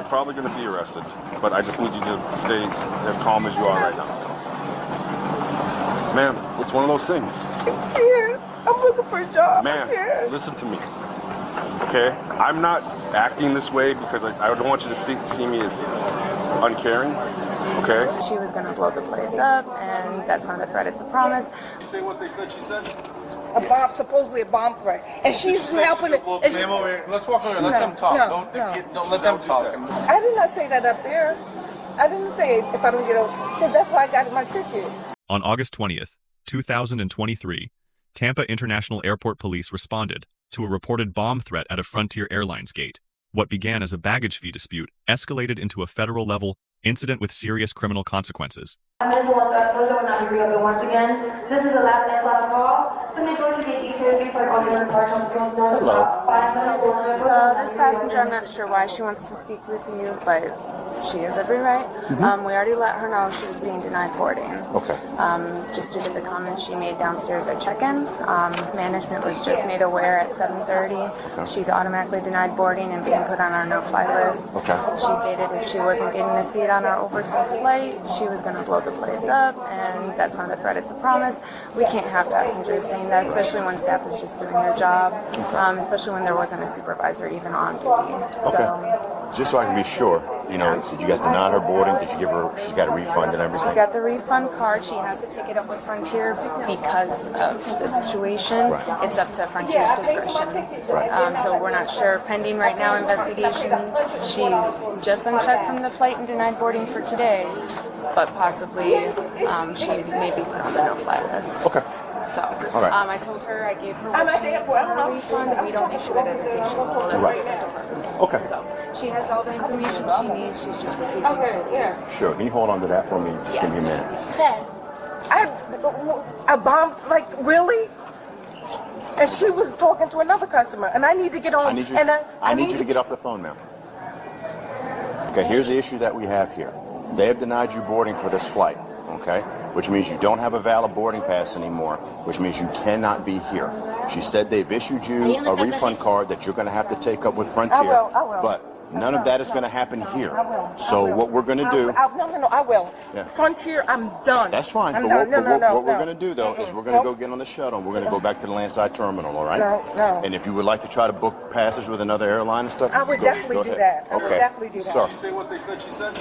probably going to be arrested, but I just need you to stay as calm as you are right now. Ma'am, it's one of those things. I can't. I'm looking for a job. Ma'am, listen to me. Okay? I'm not acting this way because I don't want you to see me as uncaring. Okay? She was going to blow the place up, and that's not a threat, it's a promise. Say what they said she said? A bomb, supposedly a bomb threat. And she's helping it. Let's walk over. Let them talk. Don't let them talk. I did not say that up there. I didn't say if I don't get over, because that's why I got my ticket. On August 20th, 2023, Tampa International Airport police responded to a reported bomb threat at a Frontier Airlines Gate. What began as a baggage fee dispute escalated into a federal-level incident with serious criminal consequences. Once again, this is the last and final call. Somebody going to get easier for alternate parts of the Hello. So this passenger, I'm not sure why she wants to speak with you, but she has every right. We already let her know she was being denied boarding. Okay. Just due to the comments she made downstairs at check-in. Management was just made aware at 7:30. Okay. She's automatically denied boarding and being put on our no-fly list. Okay. She stated if she wasn't getting a seat on our oversold flight, she was going to blow the place up, and that's not a threat, it's a promise. We can't have passengers saying that, especially when staff is just doing their job, especially when there wasn't a supervisor even on duty. So, just so I can be sure, you know, so you guys denied her boarding. Did you give her? She's got a refund and everything. She's got the refund card. She has to take it up with Frontier because of the situation. Right. It's up to Frontier's discretion. Right. So we're not sure. Pending right now investigation. She's just unchecked from the flight and denied boarding for today, but possibly she may be put on the no-fly list. Okay. So, all right. I told her I gave her what she needs for a refund. We don't issue it at a station. Right. Okay. So she has all the information she needs. She's just refusing to. Sure. Can you hold on to that for me? Just give me a minute. I bombed, like, really? And she was talking to another customer, and I need to get on. I need you to get off the phone now. Okay, here's the issue that we have here. They have denied you boarding for this flight, okay? Which means you don't have a valid boarding pass anymore, which means you cannot be here. She said they've issued you a refund card that you're going to have to take up with Frontier. I will. But none of that is going to happen here. So what we're going to do... No, I will. Yeah. Frontier, I'm done. That's fine. But what we're going to do, though, is we're going to go get on the shuttle, and we're going to go back to the landside terminal, all right? No. And if you would like to try to book passage with another airline and stuff... I would definitely do that. I would definitely do that. Sir. Did she say what they said she said?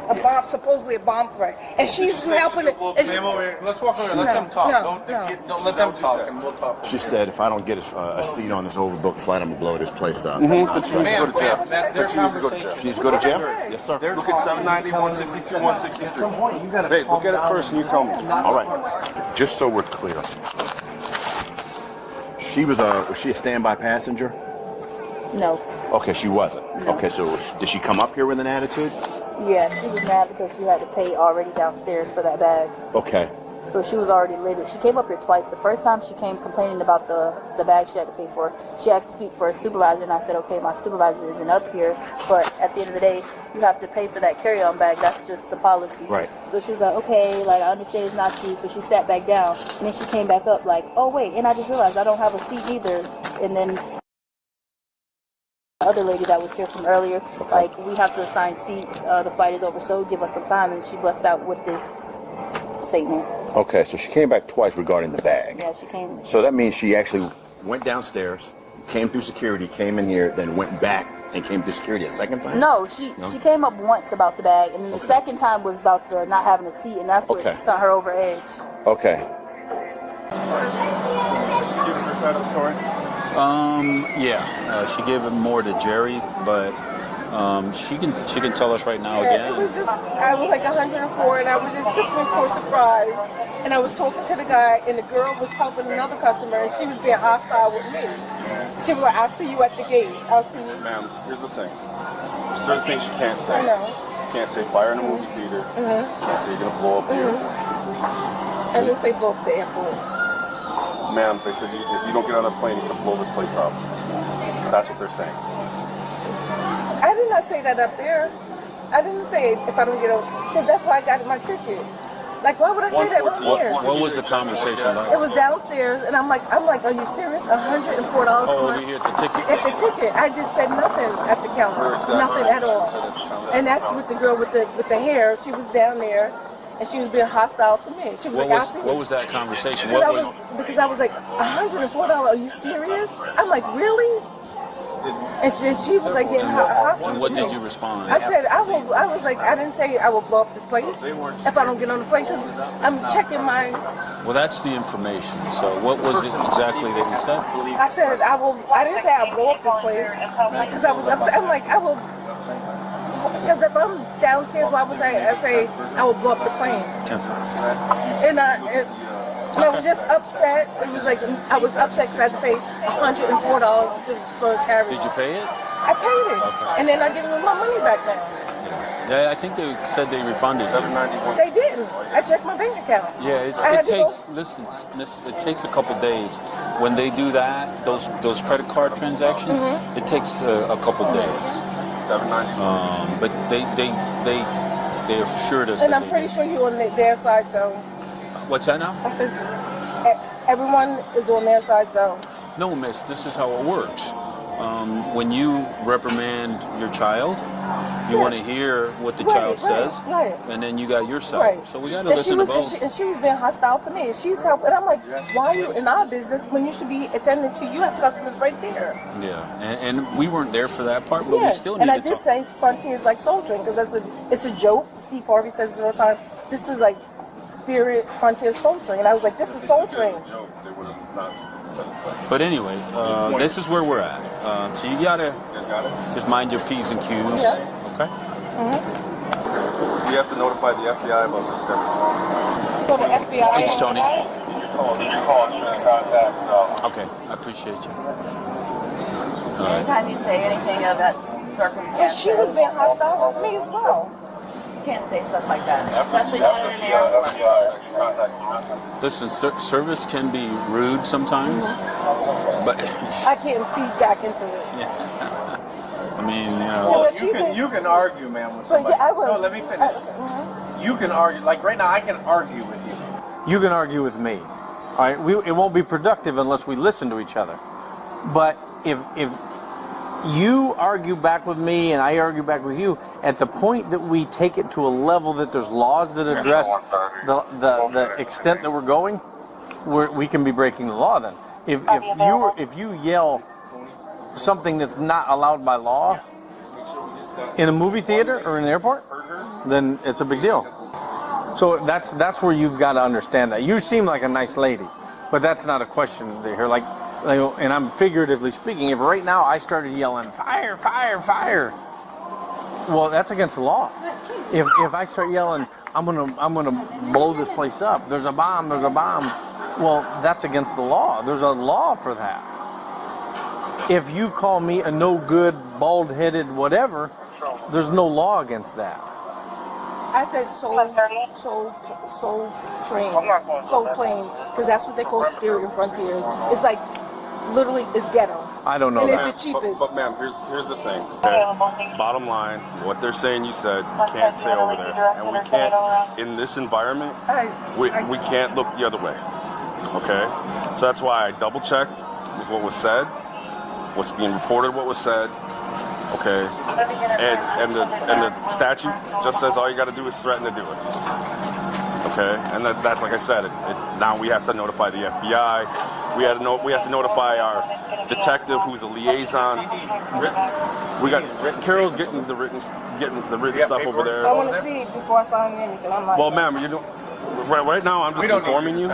A bomb, supposedly a bomb threat. And she's helping it. Let's walk over. Let them talk. Don't let them talk, and we'll talk. She said, if I don't get a seat on this overbooked flight, I'm going to blow this place up. She needs to go to jail. She needs to go to jail. She needs to go to jail? Yes, sir. Look at 790, 162, 163. Hey, look at it first and you tell me. All right. Just so we're clear. Was she a standby passenger? No. Okay, she wasn't. No. Okay, so did she come up here with an attitude? Yeah, she was mad because she had to pay already downstairs for that bag. Okay. So she was already livid. She came up here twice. The first time she came complaining about the bag she had to pay for, she had to speak for a supervisor, and I said, okay, my supervisor isn't up here, but at the end of the day, you have to pay for that carry-on bag. That's just the policy. Right. So she was like, okay, like, I understand it's not you. So she sat back down, and then she came back up like, oh, wait, and I just realized I don't have a seat either. And then the other lady that was here from earlier, like, we have to assign seats. The flight is over, so give us some time. And she busted out with this statement. Okay, so she came back twice regarding the bag. Yeah, she came. So that means she actually went downstairs, came through security, came in here, then went back and came through security a second time? No, she came up once about the bag, and then the second time was about the not having a seat, and that's what sent her over edge. Okay. Giving her side of the story? Yeah, she gave it more to Jerry, but she can tell us right now again. It was just, I was like 104, and I was just took me for a surprise. And I was talking to the guy, and the girl was helping another customer, and she was being hostile with me. She was like, I'll see you at the gate. I'll see you. Ma'am, here's the thing. There's certain things you can't say. I know. You can't say fire in a movie theater. You can't say you're going to blow up here. I didn't say blow up the airport. Ma'am, they said if you don't get on a plane, you're going to blow this place up. That's what they're saying. I did not say that up there. I didn't say if I don't get over, because that's why I got my ticket. Like, why would I say that up here? What was the conversation like? It was downstairs, and I'm like, are you serious? $104 over here at the ticket? At the ticket. I just said nothing at the account. Nothing at all. And that's with the girl with the hair. She was down there, and she was being hostile to me. She was What was that conversation? Because I was like, $104? Are you serious? I'm like, really? And she was like getting hostile. And what did you respond? I said, I was like, I didn't say I will blow up this place if I don't get on the plane because I'm checking my. Well, that's the information. So what was it exactly that you said? I said, I didn't say I'll blow up this place because I was upset. I'm like, I will. Because if I'm downstairs, why would I say I will blow up the plane? And I was just upset. It was like I was upset because I had to pay $104 for a carriage. Did you pay it? I paid it, and then I gave them my money back then. Yeah, I think they said they refunded you. They didn't. I checked my bank account. Yeah, it takes. Listen, it takes a couple days. When they do that, those credit card transactions, it takes a couple days. But they assured us. And I'm pretty sure you're on their side, so. What's that now? I said everyone is on their side, so. No, miss. This is how it works. When you reprimand your child, you want to hear what the child says, and then you got your side. Right. So we got to listen to both. And she was being hostile to me. She's helping, and I'm like, why are you in our business when you should be attending to? You have customers right there. Yeah, and we weren't there for that part, but we still need and to I did say Frontier is like Soul Train because it's a joke. Steve Harvey says it all the time. This is like Spirit Frontier Soul Train. I was like, this is Soul Train. But anyway, this is where we're at. So you gotta just mind your P's and Q's. Yeah. Okay. We have to notify the FBI about this stuff. So the FBI. It's Tony. Okay, I appreciate you. Anytime you say anything of that circumstance, And she was being hostile with me as well. you can't say stuff like that, especially down in an airport. Listen, service can be rude sometimes, but I can't feed back into it. I mean, you know. You can argue, man, with somebody. Yeah, I will. No, let me finish. You can argue, like right now, I can argue with you. You can argue with me. All right, it won't be productive unless we listen to each other. But if you argue back with me and I argue back with you, at the point that we take it to a level that there's laws that address the extent that we're going, we can be breaking the law. Then, if you yell something that's not allowed by law in a movie theater or in an airport, then it's a big deal. So that's where you've got to understand that. You seem like a nice lady, but that's not a question here. Like, and I'm figuratively speaking. If right now I started yelling fire, fire, fire, well, that's against the law. If I start yelling, I'm gonna blow this place up. There's a bomb. There's a bomb. Well, that's against the law. There's a law for that. If you call me a no good, bald-headed, whatever, there's no law against that. I said soul plane, because that's what they call Spirit and Frontiers. It's like literally it's ghetto. I don't know. And that. it's the cheapest. But ma'am, here's the thing. Okay? Bottom line, what they're saying you said, you can't say over there, and we can't in this environment. We can't look the other way. Okay, so that's why I double checked with what was said, what's being reported, what was said. Okay, and the statute just says all you got to do is threaten to do it. Okay, and that's like I said. Now we have to notify the FBI. We have to notify our detective, who's a liaison. We got Carol's getting the written stuff over there. I want to see it before I sign anything. Well, ma'am, right now I'm just informing you.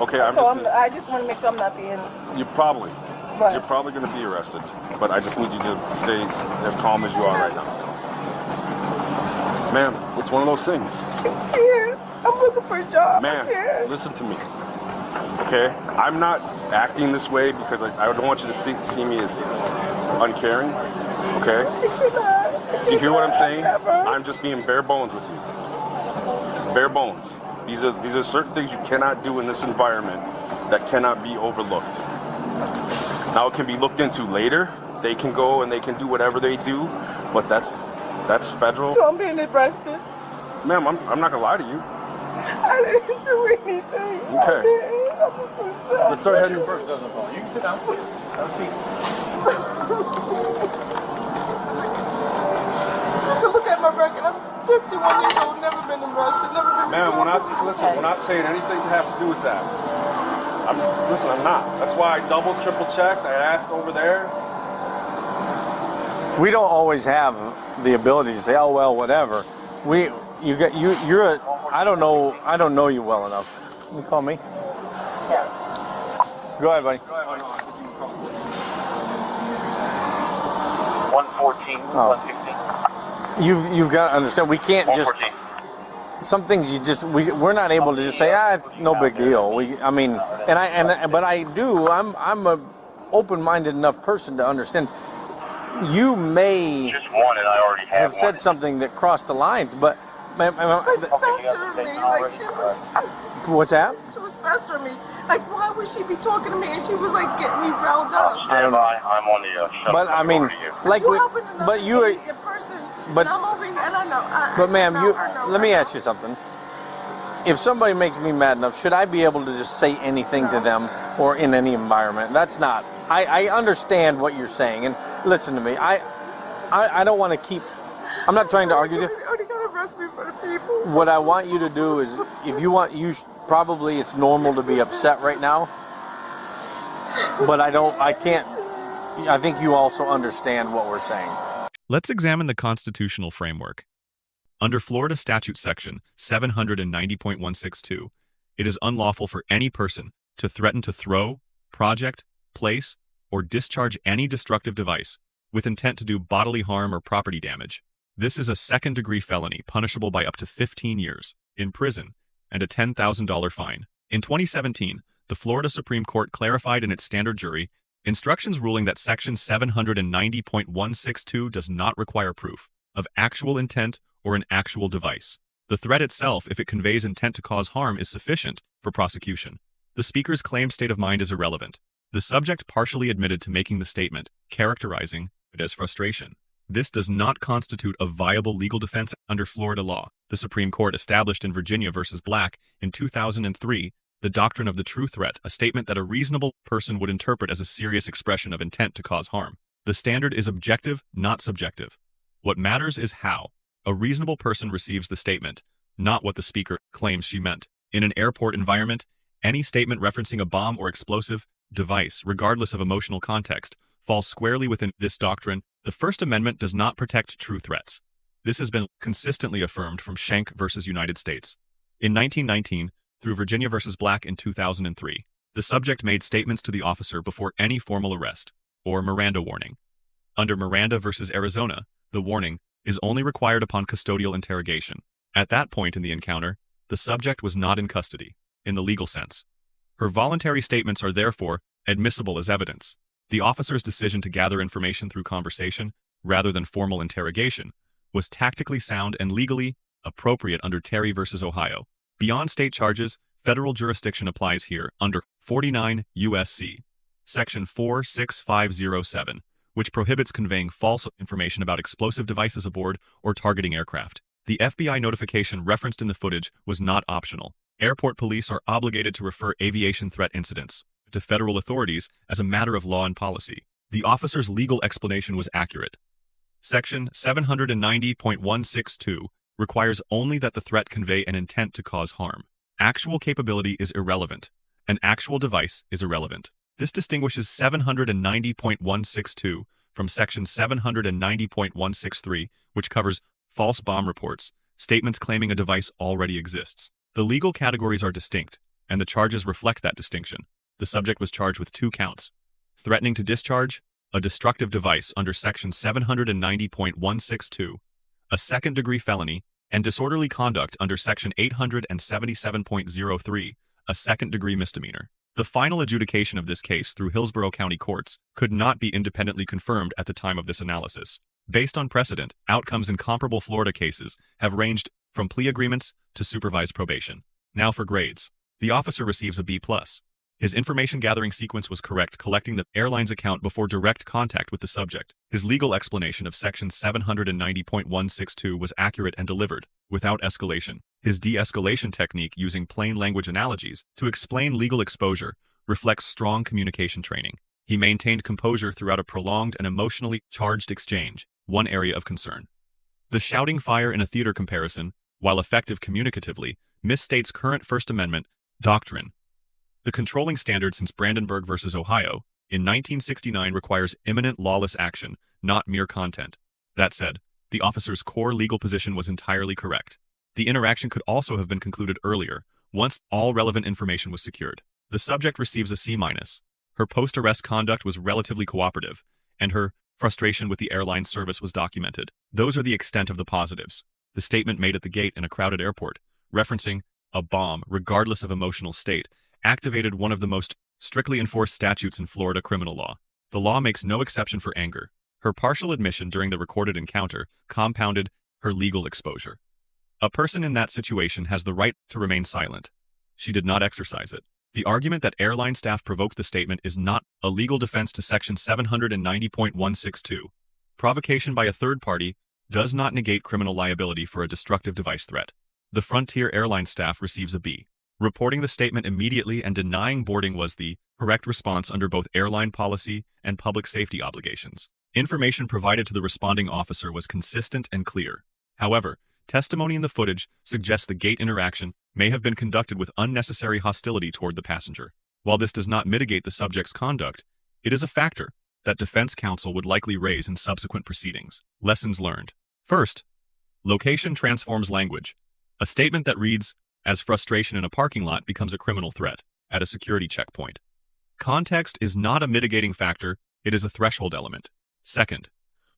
Okay, I just want to make sure I'm not being. You're probably going to be arrested, but I just need you to stay as calm as you are right now. Ma'am, it's one of those things. I can't. I'm looking for a job. Ma'am, listen to me. Okay? I'm not acting this way because I don't want you to see me as uncaring. Okay? Do you hear what I'm saying? I'm just being bare bones with you. Bare bones. These are certain things you cannot do in this environment that cannot be overlooked. Now it can be looked into later. They can go and they can do whatever they do, but that's federal. So I'm being arrested. Ma'am, I'm not gonna lie to you. I didn't do anything. Okay. I'm just gonna sit. Let's start heading. First doesn't fall. You can sit down. Have a seat. 21 years old, never been arrested, never been. Man, we're not saying anything to have to do with that. I'm not. That's why I double, triple checked. I asked over there. We don't always have the ability to say, oh well, whatever. I don't know you well enough. You call me? Yes. Go ahead, buddy. 114, 116. You've got to understand, we can't just, some things we're not able to just say, it's no big deal. I'm a open-minded enough person to understand. You may Just one, and I already have said something that crossed the lines, but But festering me, like she was. what's that? She was festering me. Like, why would she be talking to me? And she was like getting me riled up. Stand by. I'm on the shuttle. But I mean, like, You helping another but you, idiot person, but- and I'm over here, and I know. but ma'am, let me ask you something. If somebody makes me mad enough, should I be able to just say anything to them or in any environment? That's not. I understand what you're saying, and listen to me. I don't want to keep. I'm not trying to argue. Are they gonna arrest me for the people? What I want you to do is, if you want, probably it's normal to be upset right now. But I can't. I think you also understand what we're saying. Let's examine the constitutional framework. Under Florida Statute Section 790.162, it is unlawful for any person to threaten to throw, project, place, or discharge any destructive device with intent to do bodily harm or property damage. This is a second-degree felony punishable by up to 15 years in prison and a $10,000 fine. In 2017, the Florida Supreme Court clarified in its standard jury instructions ruling that Section 790.162 does not require proof of actual intent or an actual device. The threat itself, if it conveys intent to cause harm, is sufficient for prosecution. The speaker's claimed state of mind is irrelevant. The subject partially admitted to making the statement, characterizing it as frustration. This does not constitute a viable legal defense under Florida law. The Supreme Court established in Virginia v. Black in 2003 the doctrine of the true threat, a statement that a reasonable person would interpret as a serious expression of intent to cause harm. The standard is objective, not subjective. What matters is how a reasonable person receives the statement, not what the speaker claims she meant. In an airport environment, any statement referencing a bomb or explosive device, regardless of emotional context, falls squarely within this doctrine. The First Amendment does not protect true threats. This has been consistently affirmed from Schenck v. United States. In 1919, through Virginia v. Black in 2003, the subject made statements to the officer before any formal arrest, or Miranda warning. Under Miranda v. Arizona, the warning is only required upon custodial interrogation. At that point in the encounter, the subject was not in custody, in the legal sense. Her voluntary statements are therefore admissible as evidence. The officer's decision to gather information through conversation, rather than formal interrogation, was tactically sound and legally appropriate under Terry v. Ohio. Beyond state charges, federal jurisdiction applies here under 49 U.S.C. Section 46507, which prohibits conveying false information about explosive devices aboard or targeting aircraft. The FBI notification referenced in the footage was not optional. Airport police are obligated to refer aviation threat incidents to federal authorities as a matter of law and policy. The officer's legal explanation was accurate. Section 790.162 requires only that the threat convey an intent to cause harm. Actual capability is irrelevant. An actual device is irrelevant. This distinguishes 790.162 from Section 790.163, which covers false bomb reports, statements claiming a device already exists. The legal categories are distinct, and the charges reflect that distinction. The subject was charged with 2 counts: threatening to discharge a destructive device under Section 790.162, a second-degree felony, and disorderly conduct under Section 877.03, a second-degree misdemeanor. The final adjudication of this case through Hillsborough County courts could not be independently confirmed at the time of this analysis. Based on precedent, outcomes in comparable Florida cases have ranged from plea agreements to supervised probation. Now for grades. The officer receives a B+. His information gathering sequence was correct, collecting the airline's account before direct contact with the subject. His legal explanation of Section 790.162 was accurate and delivered, without escalation. His de-escalation technique, using plain language analogies to explain legal exposure, reflects strong communication training. He maintained composure throughout a prolonged and emotionally charged exchange, one area of concern. The shouting fire in a theater comparison, while effective communicatively, misstates current First Amendment doctrine. The controlling standard since Brandenburg versus Ohio in 1969 requires imminent lawless action, not mere content. That said, the officer's core legal position was entirely correct. The interaction could also have been concluded earlier, once all relevant information was secured. The subject receives a C-. Her post-arrest conduct was relatively cooperative, and her frustration with the airline service was documented. Those are the extent of the positives. The statement made at the gate in a crowded airport, referencing a bomb, regardless of emotional state, activated one of the most strictly enforced statutes in Florida criminal law. The law makes no exception for anger. Her partial admission during the recorded encounter compounded her legal exposure. A person in that situation has the right to remain silent. She did not exercise it. The argument that airline staff provoked the statement is not a legal defense to Section 790.162. Provocation by a third party does not negate criminal liability for a destructive device threat. The Frontier Airlines staff receives a B. Reporting the statement immediately and denying boarding was the correct response under both airline policy and public safety obligations. Information provided to the responding officer was consistent and clear. However, testimony in the footage suggests the gate interaction may have been conducted with unnecessary hostility toward the passenger. While this does not mitigate the subject's conduct, it is a factor that defense counsel would likely raise in subsequent proceedings. Lessons learned. First, location transforms language. A statement that reads, "as frustration in a parking lot" becomes a criminal threat at a security checkpoint. Context is not a mitigating factor, it is a threshold element. Second,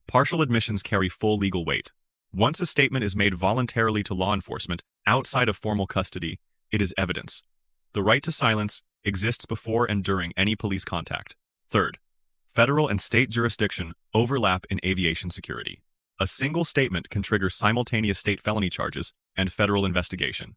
partial admissions carry full legal weight. Once a statement is made voluntarily to law enforcement outside of formal custody, it is evidence. The right to silence exists before and during any police contact. Third, federal and state jurisdiction overlap in aviation security. A single statement can trigger simultaneous state felony charges and federal investigation.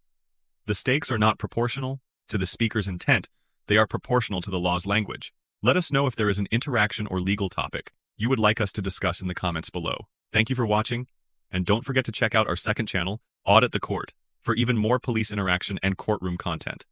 The stakes are not proportional to the speaker's intent, they are proportional to the law's language. Let us know if there is an interaction or legal topic you would like us to discuss in the comments below. Thank you for watching, and don't forget to check out our second channel, Audit the Court, for even more police interaction and courtroom content.